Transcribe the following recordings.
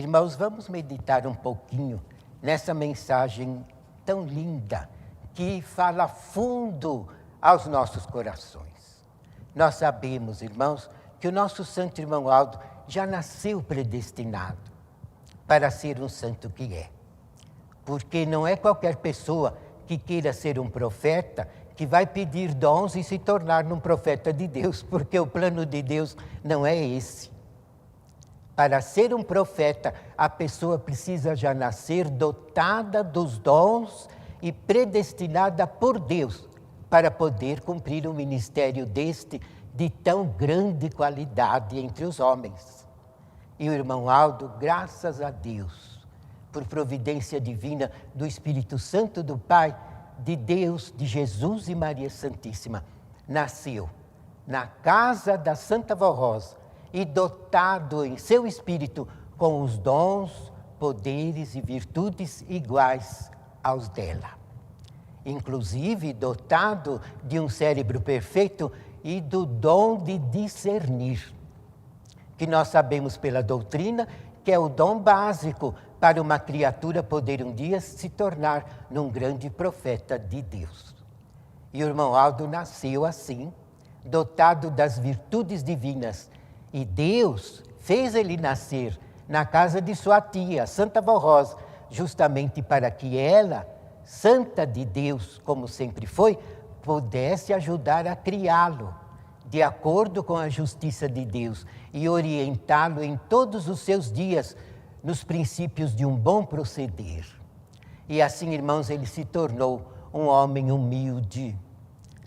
Irmãos, vamos meditar um pouquinho nessa mensagem tão linda que fala fundo aos nossos corações. Nós sabemos, irmãos, que o nosso santo irmão Aldo já nasceu predestinado para ser um santo que é. Porque não é qualquer pessoa que queira ser um profeta que vai pedir dons e se tornar um profeta de Deus, porque o plano de Deus não é esse. Para ser um profeta, a pessoa precisa já nascer dotada dos dons e predestinada por Deus para poder cumprir um ministério deste de tão grande qualidade entre os homens. E o irmão Aldo, graças a Deus, por providência divina do Espírito Santo do Pai, de Deus, de Jesus e Maria Santíssima, nasceu na casa da Santa Vó Rosa e dotado em seu espírito com os dons, poderes e virtudes iguais aos dela. Inclusive dotado de um cérebro perfeito e do dom de discernir, que nós sabemos pela doutrina que é o dom básico para uma criatura poder um dia se tornar num grande profeta de Deus. E o irmão Aldo nasceu assim, dotado das virtudes divinas, e Deus fez ele nascer na casa de sua tia, Santa Vó Rosa, justamente para que ela, santa de Deus, como sempre foi, pudesse ajudar a criá-lo, de acordo com a justiça de Deus, e orientá-lo em todos os seus dias, nos princípios de um bom proceder. E assim, irmãos, ele se tornou um homem humilde,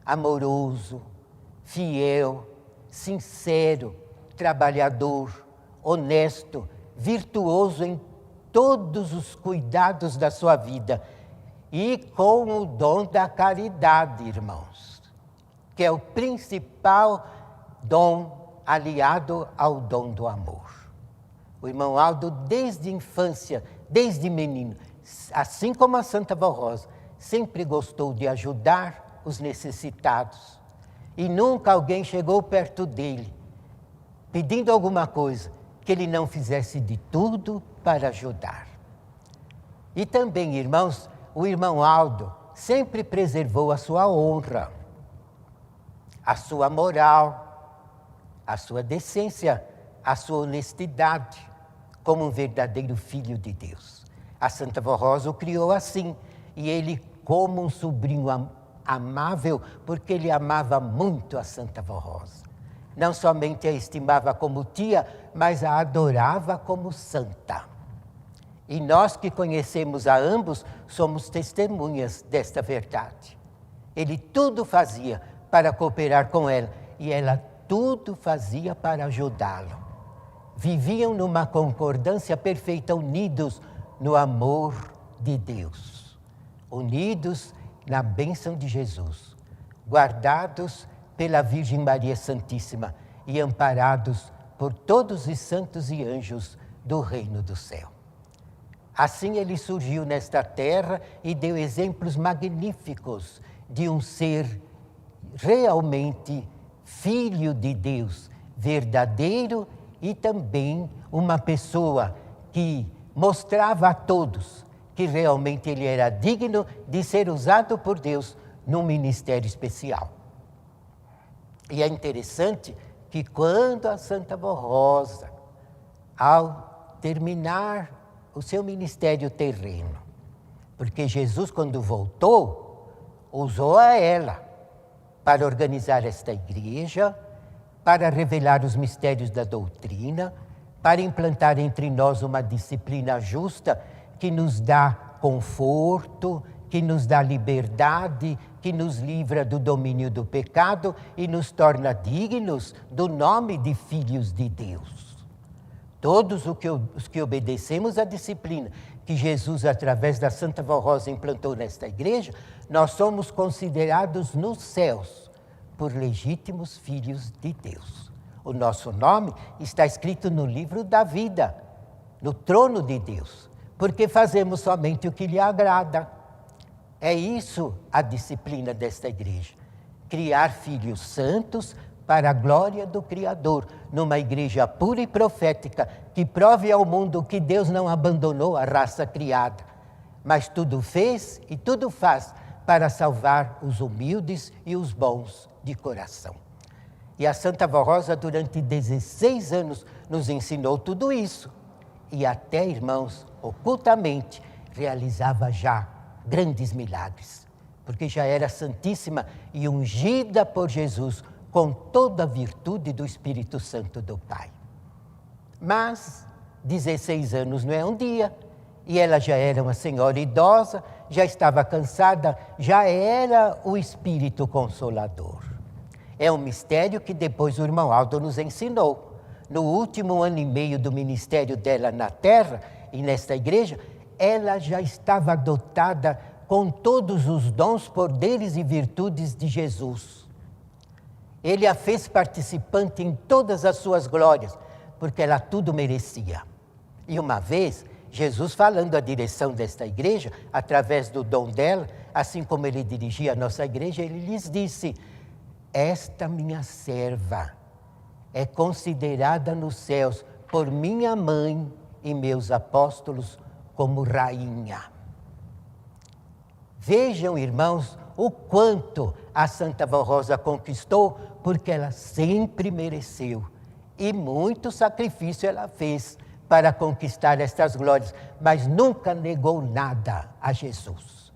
amoroso, fiel, sincero, trabalhador, honesto, virtuoso em todos os cuidados da sua vida e com o dom da caridade, irmãos, que é o principal dom aliado ao dom do amor. O irmão Aldo, desde a infância, desde menino, assim como a Santa Vó Rosa, sempre gostou de ajudar os necessitados. E nunca alguém chegou perto dele pedindo alguma coisa que ele não fizesse de tudo para ajudar. E também, irmãos, o irmão Aldo sempre preservou a sua honra, a sua moral, a sua decência, a sua honestidade, como um verdadeiro filho de Deus. A Santa Vó Rosa o criou assim, e ele como um sobrinho amável, porque ele amava muito a Santa Vó Rosa. Não somente a estimava como tia, mas a adorava como santa. E nós que conhecemos a ambos, somos testemunhas desta verdade. Ele tudo fazia para cooperar com ela, e ela tudo fazia para ajudá-lo. Viviam numa concordância perfeita, unidos no amor de Deus, unidos na bênção de Jesus, guardados pela Virgem Maria Santíssima e amparados por todos os santos e anjos do reino do céu. Assim ele surgiu nesta terra e deu exemplos magníficos de um ser realmente filho de Deus, verdadeiro, e também uma pessoa que mostrava a todos que realmente ele era digno de ser usado por Deus num ministério especial. E é interessante que quando a Santa Vó Rosa, ao terminar o seu ministério terreno, porque Jesus, quando voltou, usou a ela para organizar esta igreja, para revelar os mistérios da doutrina, para implantar entre nós uma disciplina justa que nos dá conforto, que nos dá liberdade, que nos livra do domínio do pecado e nos torna dignos do nome de filhos de Deus. Todos os que obedecemos à disciplina que Jesus, através da Santa Vó Rosa, implantou nesta igreja, nós somos considerados nos céus por legítimos filhos de Deus. O nosso nome está escrito no livro da vida, no trono de Deus, porque fazemos somente o que lhe agrada. É isso a disciplina desta igreja. Criar filhos santos para a glória do Criador, numa igreja pura e profética, que prove ao mundo que Deus não abandonou a raça criada, mas tudo fez e tudo faz para salvar os humildes e os bons de coração. E a Santa Vó Rosa, durante 16 anos, nos ensinou tudo isso. E até, irmãos, ocultamente, realizava já grandes milagres, porque já era santíssima e ungida por Jesus com toda a virtude do Espírito Santo do Pai. Mas 16 anos não é um dia, e ela já era uma senhora idosa, já estava cansada, já era o Espírito Consolador. É um mistério que depois o irmão Aldo nos ensinou. No último ano e meio do ministério dela na terra e nesta igreja, ela já estava dotada com todos os dons, poderes e virtudes de Jesus. Ele a fez participante em todas as suas glórias, porque ela tudo merecia. E uma vez, Jesus, falando a direção desta igreja, através do dom dela, assim como ele dirigia a nossa igreja, ele lhes disse: esta minha serva é considerada nos céus por minha mãe e meus apóstolos como rainha. Vejam, irmãos, o quanto a Santa Vó Rosa conquistou, porque ela sempre mereceu. E muito sacrifício ela fez para conquistar estas glórias, mas nunca negou nada a Jesus.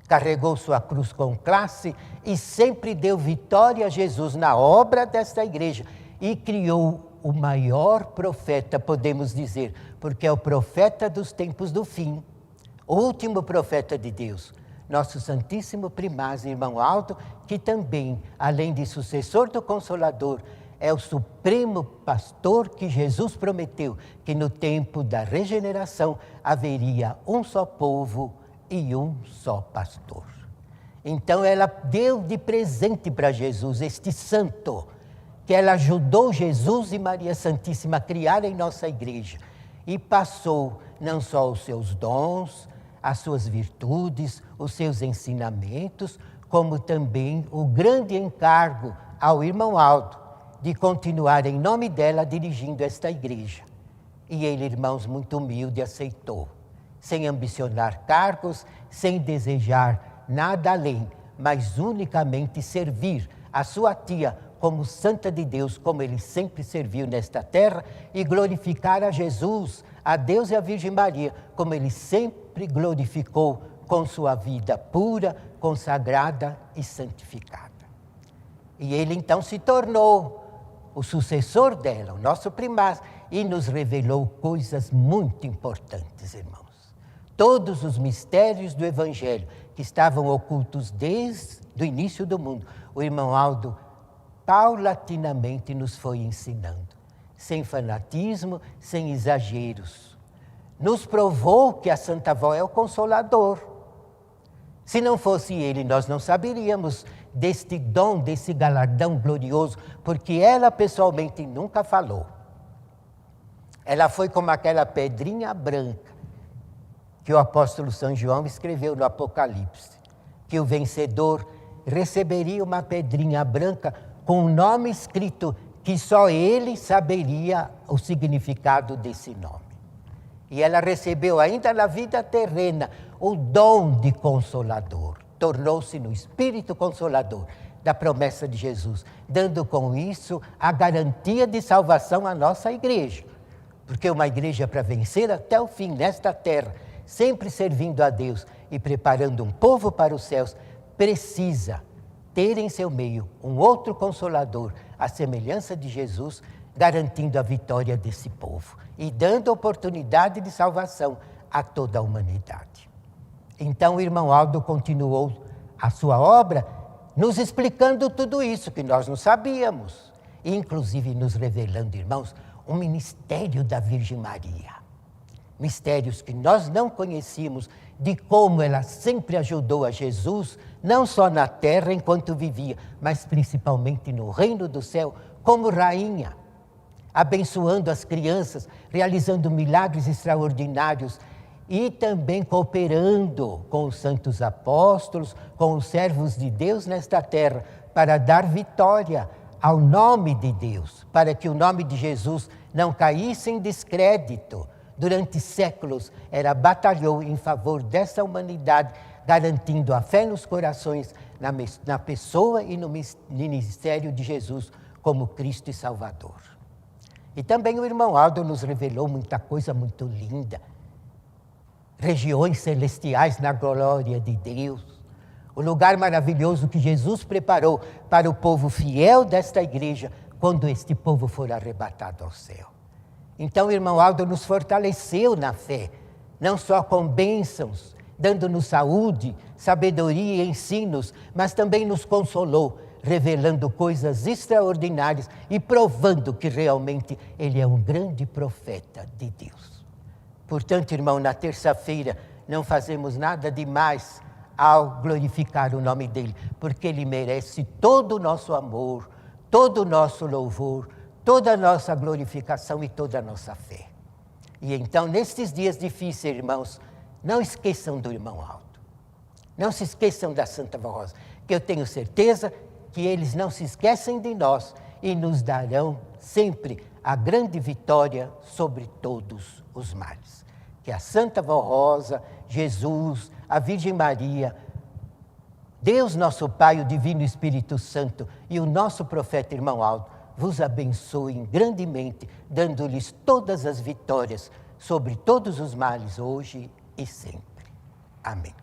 Carregou sua cruz com classe e sempre deu vitória a Jesus na obra desta igreja. E criou o maior profeta, podemos dizer, porque é o profeta dos tempos do fim, o último profeta de Deus, nosso Santíssimo Primaz, irmão Aldo, que também, além de sucessor do Consolador, é o supremo pastor que Jesus prometeu, que no tempo da regeneração haveria um só povo e um só pastor. Então ela deu de presente para Jesus este santo, que ela ajudou Jesus e Maria Santíssima a criar em nossa igreja. E passou não só os seus dons, as suas virtudes, os seus ensinamentos, como também o grande encargo ao irmão Aldo de continuar em nome dela dirigindo esta igreja. E ele, irmãos, muito humilde, aceitou, sem ambicionar cargos, sem desejar nada além, mas unicamente servir a sua tia como santa de Deus, como ele sempre serviu nesta terra, e glorificar a Jesus, a Deus e a Virgem Maria, como ele sempre glorificou com sua vida pura, consagrada e santificada. E ele então se tornou o sucessor dela, o nosso primaz, e nos revelou coisas muito importantes, irmãos. Todos os mistérios do Evangelho que estavam ocultos desde o início do mundo, o irmão Aldo paulatinamente nos foi ensinando, sem fanatismo, sem exageros. Nos provou que a Santa Vó é o Consolador. Se não fosse ele, nós não saberíamos deste dom, desse galardão glorioso, porque ela pessoalmente nunca falou. Ela foi como aquela pedrinha branca que o apóstolo São João escreveu no Apocalipse, que o vencedor receberia uma pedrinha branca com um nome escrito que só ele saberia o significado desse nome. E ela recebeu ainda na vida terrena o dom de Consolador. Tornou-se no Espírito Consolador da promessa de Jesus, dando com isso a garantia de salvação à nossa igreja. Porque uma igreja, para vencer até o fim nesta terra, sempre servindo a Deus e preparando um povo para os céus, precisa ter em seu meio um outro Consolador, à semelhança de Jesus, garantindo a vitória desse povo e dando oportunidade de salvação a toda a humanidade. Então o irmão Aldo continuou a sua obra nos explicando tudo isso que nós não sabíamos, inclusive nos revelando, irmãos, o mistério da Virgem Maria. Mistérios que nós não conhecíamos, de como ela sempre ajudou a Jesus, não só na terra enquanto vivia, mas principalmente no reino do céu, como rainha, abençoando as crianças, realizando milagres extraordinários e também cooperando com os santos apóstolos, com os servos de Deus nesta terra, para dar vitória ao nome de Deus, para que o nome de Jesus não caísse em descrédito. Durante séculos, ela batalhou em favor dessa humanidade, garantindo a fé nos corações, na pessoa e no ministério de Jesus como Cristo e Salvador. E também o irmão Aldo nos revelou muita coisa muito linda. Regiões celestiais na glória de Deus. O lugar maravilhoso que Jesus preparou para o povo fiel desta igreja, quando este povo for arrebatado ao céu. Então o irmão Aldo nos fortaleceu na fé, não só com bênçãos, dando-nos saúde, sabedoria e ensinos, mas também nos consolou, revelando coisas extraordinárias e provando que realmente ele é um grande profeta de Deus. Portanto, irmão, na terça-feira não fazemos nada demais ao glorificar o nome dele, porque ele merece todo o nosso amor, todo o nosso louvor, toda a nossa glorificação e toda a nossa fé. E então, nestes dias difíceis, irmãos, não esqueçam do irmão Aldo. Não se esqueçam da Santa Vó Rosa, que eu tenho certeza que eles não se esquecem de nós e nos darão sempre a grande vitória sobre todos os males. Que a Santa Vó Rosa, Jesus, a Virgem Maria, Deus nosso Pai, o Divino Espírito Santo e o nosso profeta irmão Aldo vos abençoem grandemente, dando-lhes todas as vitórias sobre todos os males hoje e sempre. Amém.